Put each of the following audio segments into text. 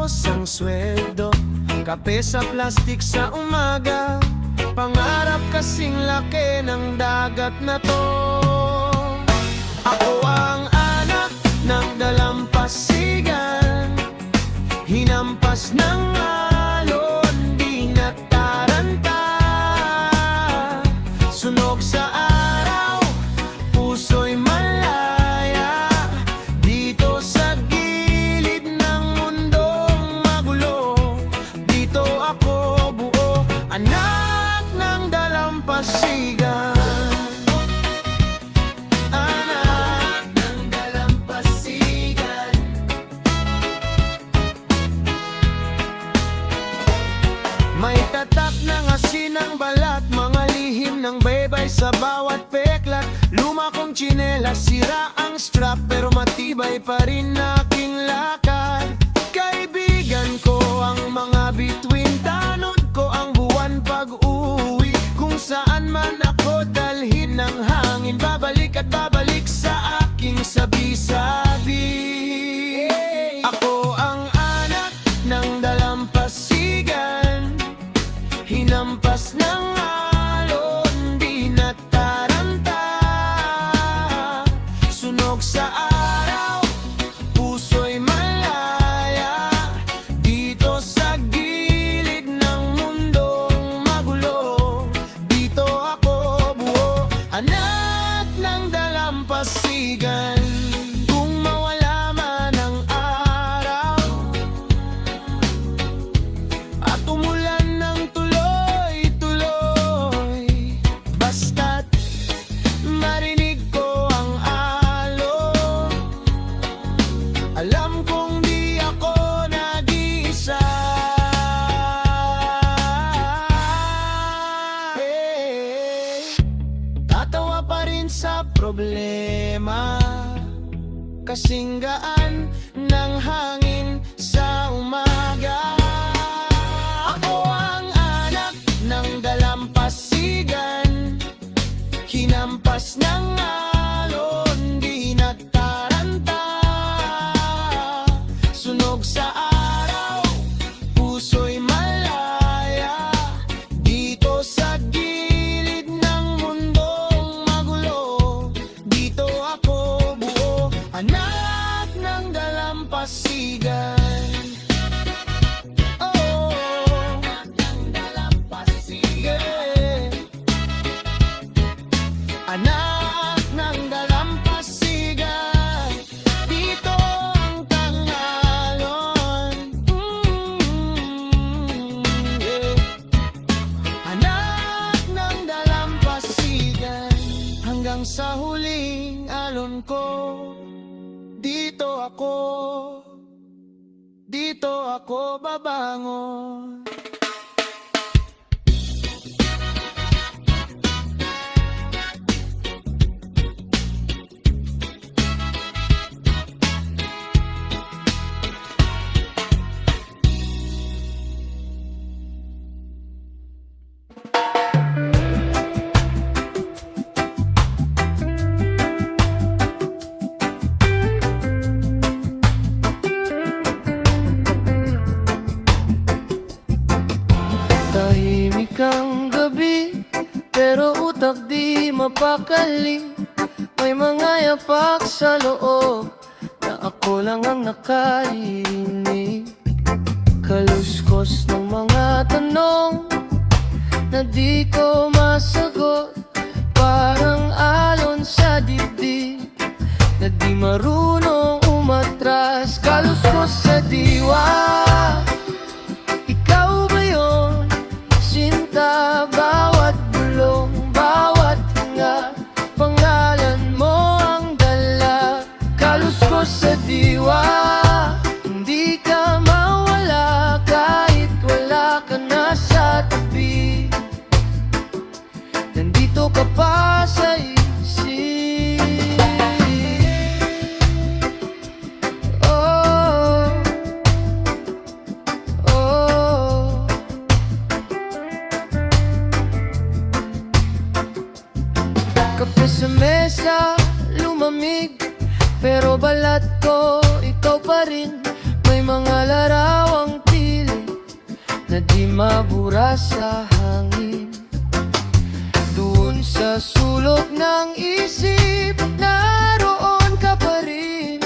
Tapos ang sweldo, kape sa plastik sa umaga. Pangarap kasing laki ng dagat na to. Ako ang anak ng dalampasigan, hinampas ng alon, di nataranta. Sunog sa araw, puso'y malaya, dito sa gilid ng mundong magulo. Dito ako buo, anak ng dalampasigan. Anak ng dalampasigan. May tatak ng asin ng balat, mga lihim ng baybay sa bawat peklat. Luma kong tsinelas, sira ang strap, pero matibay pa rin aking lakad. Kaibigan ko ang mga bituin, tanod ko ang buwan pag-uwi. Kung saan man ako dalhin ng hangin, babalik at babalik sa aking sabi-sabi. Ako ang anak ng dalampasigan, hinampas ng alon, di nataranta. Sunog sa araw, puso'y malaya, dito sa gilid ng mundong magulo. Dito ako buo, anak ng dalampasigan. Kung mawala man ang araw at umulan ng tuloy-tuloy, basta't marinig ko ang alon, alam kong di ako nag-iisa. Tatawa pa rin sa problema, kasing gaan ng hangin sa umaga. Ako ang anak ng dalampasigan, hinampas ng alon, di nataranta. Sunog sa araw, puso'y malaya, dito sa gilid ng mundong magulo. Dito ako buo, anak ng dalampasigan. Oh, anak ng dalampasigan. Anak ng dalampasigan, dito ang tanghalon. Yeah. Anak ng dalampasigan, hanggang sa huling alon ko. Dito ako babangon. Tahimik ang gabi, pero utak di mapakali. May mga yapak sa loob na ako lang ang nakarinig. Kaluskos ng mga tanong na di ko masagot, parang alon sa dibdib na di marunong umatras. Kaluskos sa diwa, ikaw ba yun? Sinta, bawat bulong, bawat hinga, pangalan mo ang dala. Kaluskos sa diwa, hindi ka mawala kahit wala ka na sa tabi. Nandito ka pa sa isip. Oh, oh. Kape sa mesa, lumamig, pero balat ko, ikaw pa rin. May mga larawang tili na di mabura sa hangin. Doon sa sulok ng isip, naroon ka pa rin.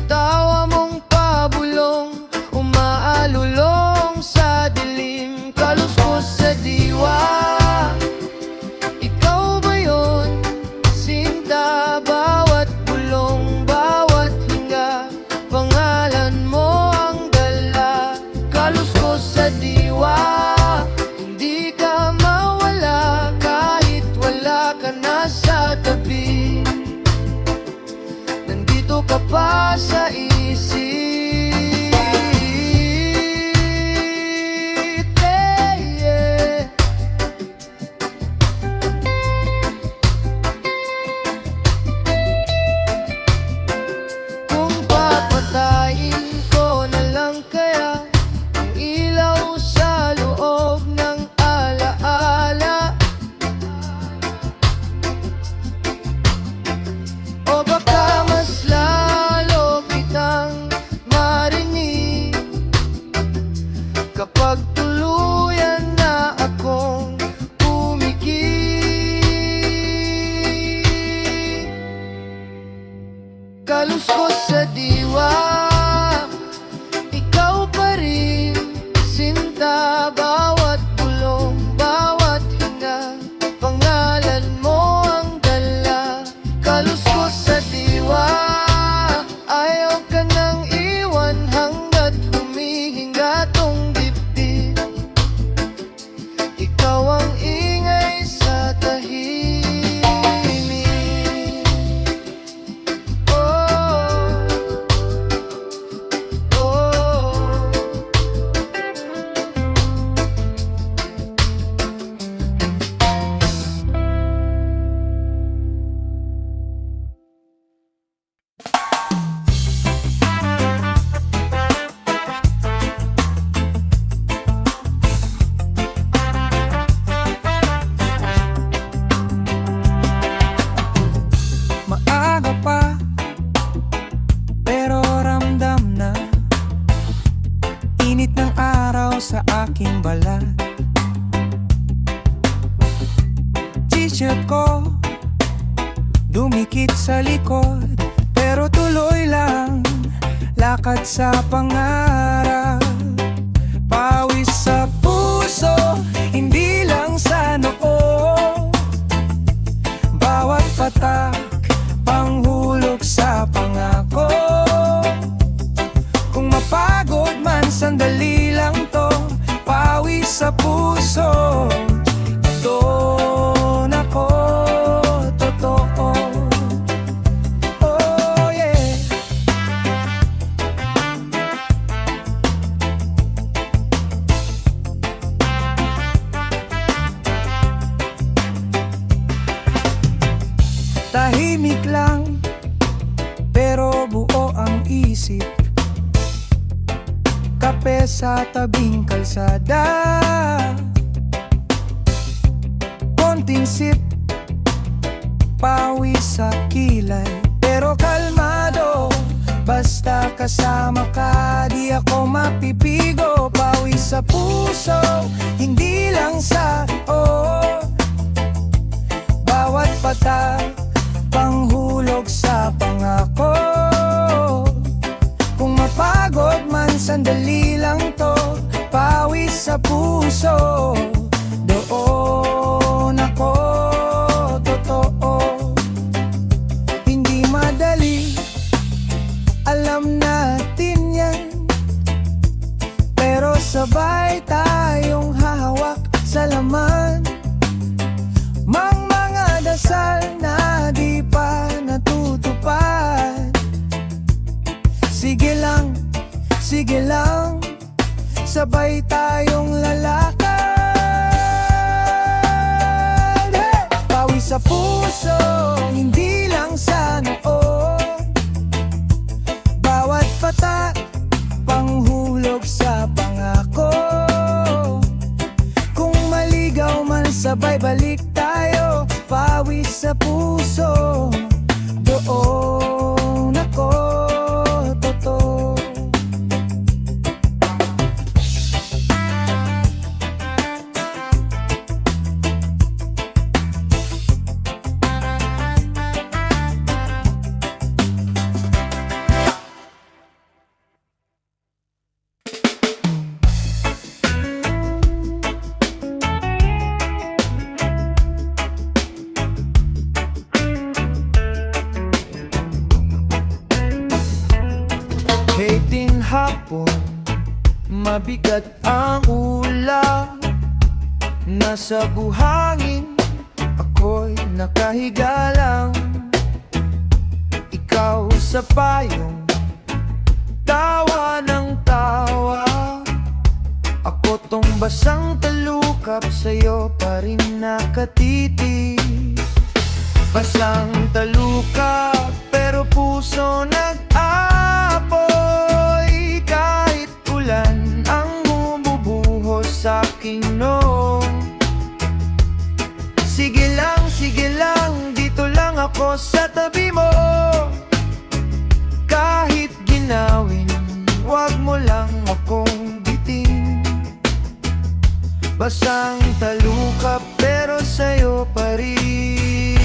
Tawa mong pabulong, umaalulong sa dilim. Kaluskos sa diwa, ikaw ba yun? Sinta, bawat bulong, bawat hinga, pangalan mo ang dala. Kaluskos sa diwa, hindi ka mawala kahit wala ka na sa tabi. Nandito ka pa sa isip. Kung papatayin ko na lang kaya ang ilaw sa loob ng alaala, o baka mas lalo kitang marinig kapag tuluyan na akong umikit. Kaluskos sa diwa, ikaw pa rin. Sinta, bawat bulong, bawat hinga, pangalan mo ang dala. Kaluskos sa diwa, ayaw ka nang iwan hanggat humihinga tong dibdib. Ikaw ang ingay sa tahimik. Oh, oh. Maaga pa, pero ramdam na init ng araw sa aking balat. T-shirt ko dumikit sa likod, pero tuloy lang lakad sa pangarap. Pawis sa puso, hindi lang sa noo. Bawat patak, panghulog sa pangako. Kung mapagod man, sandali lang to. Pawis sa puso, doon ako totoo. Oh yeah. Tahimik lang, pero buo ang isip. Kape sa tabing kalsada, konting sip, pawis sa kilay, pero kalmado. Basta kasama ka, di ako mapipigo. Pawis sa puso, hindi lang sa bawat patak, panghulog sa pangako. Kung mapagod man, sandali lang to. Pawis sa puso, doon ako totoo. Hindi madali, alam natin yan, pero sabay tayong hahawak sa laman. Mga dasal na di pa natutupad. Sige lang, sabay tayong lalakad. Hey! Pawis sa puso, hindi lang sa noo. Bawat patak, panghulog sa pangako. Kung maligaw man, sabay balik tayo. Pawis sa puso, doon ako totoo. hapon, mabigat ang ulap. Nasa buhangin, ako'y nakahiga lang. Ikaw sa payong, tawa ng tawa. Ako tong basang talukap, sa'yo pa rin nakatitig. Basang talukap, pero puso nag-apoy. Kahit ulan ang bumubuhos sa aking noo. Sige lang, dito lang ako sa tabi mo. Kahit ginawin, wag mo lang akong bitin. Basang talukap, pero sa'yo pa rin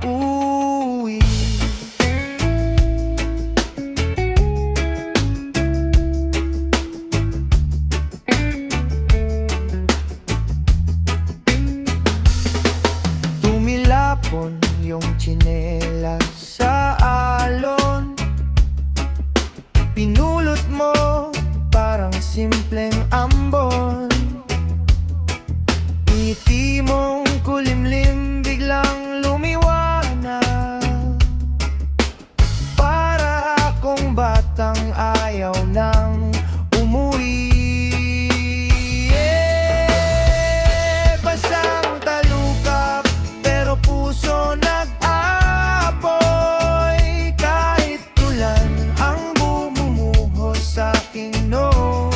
uuwi. Tumilapon yung tsinelas sa alon. Pinulot mo parang simpleng ambon. Ngiti mong kulimlim biglang lumiwanag. Para akong batang ayaw nang umuwi. Basang talukap, pero puso nag-apoy. Kahit ulan ang bumumuhos sa aking noo.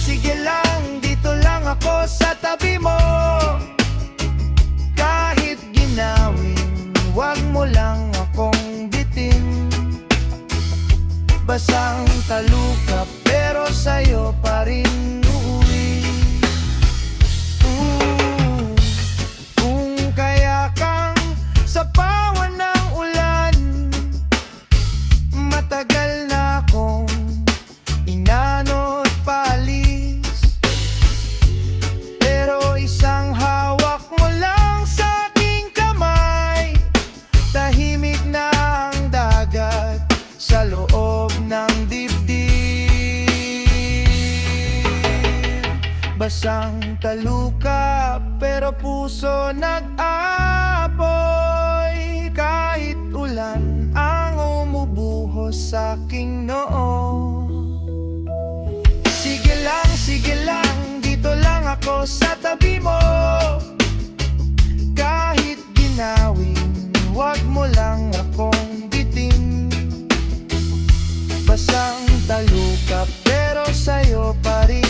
Sige lang, dito lang ako sa tabi mo. Kahit ginawin, wag mo lang akong bitin. Basang talukap, pero sa'yo pa rin uuwi. Kung kaya kang sapawan ng ulan, matagal na akong inano't paalis. Pero isang hawak mo lang sa aking kamay, tahimik na ang dagat sa loob ng dibdib. Basang talukap, pero puso nag-apoy. Kahit ulan ang umubuhos sa aking noo. Sige lang, dito lang ako sa tabi mo. Kahit ginawin, wag mo lang akong bitin. Basang talukap, pero sa'yo pa rin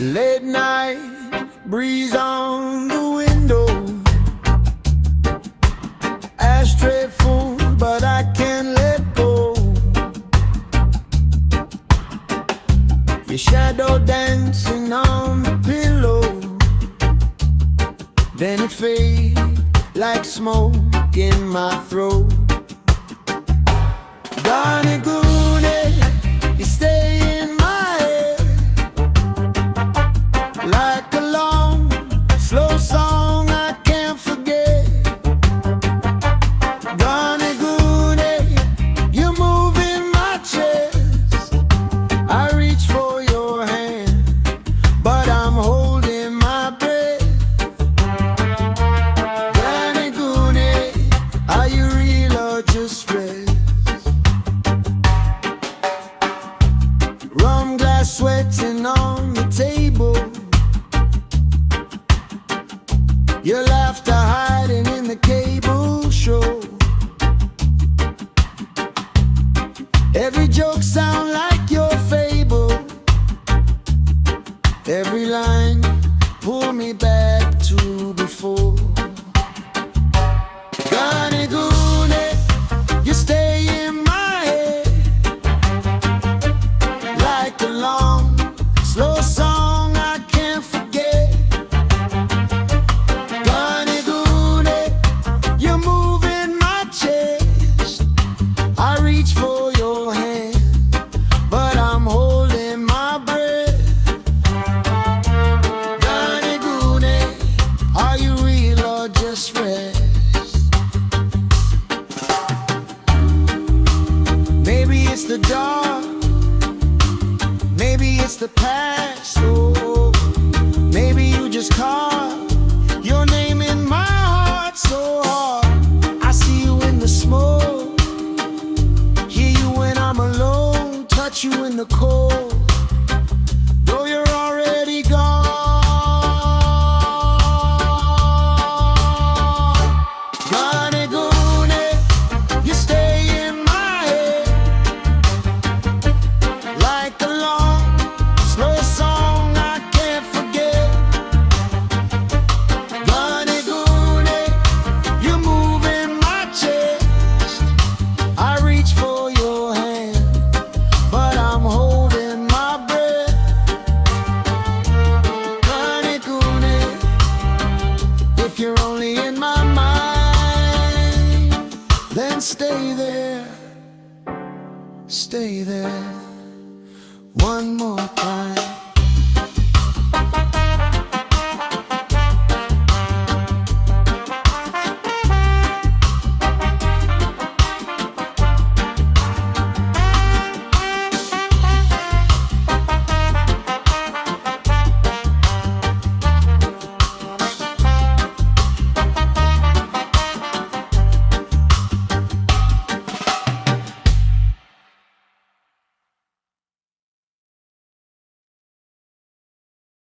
late night breeze on the window. Ashtray full, but I can't let go. Your shadow dancing on the pillow. Then it fades like smoke in my throat. Donny Goonie, you stay in my head like a long, slow song I can't forget. Donny Goonie, you move in my chest. I reach for your hand, but I'm holding my breath. Donny Goonie, are you real or just stress? Rum glass sweating on the table. Your laughter hiding in the cable show. Every joke sound like your fable. Every line pull me back to before. best. Oh, maybe you just call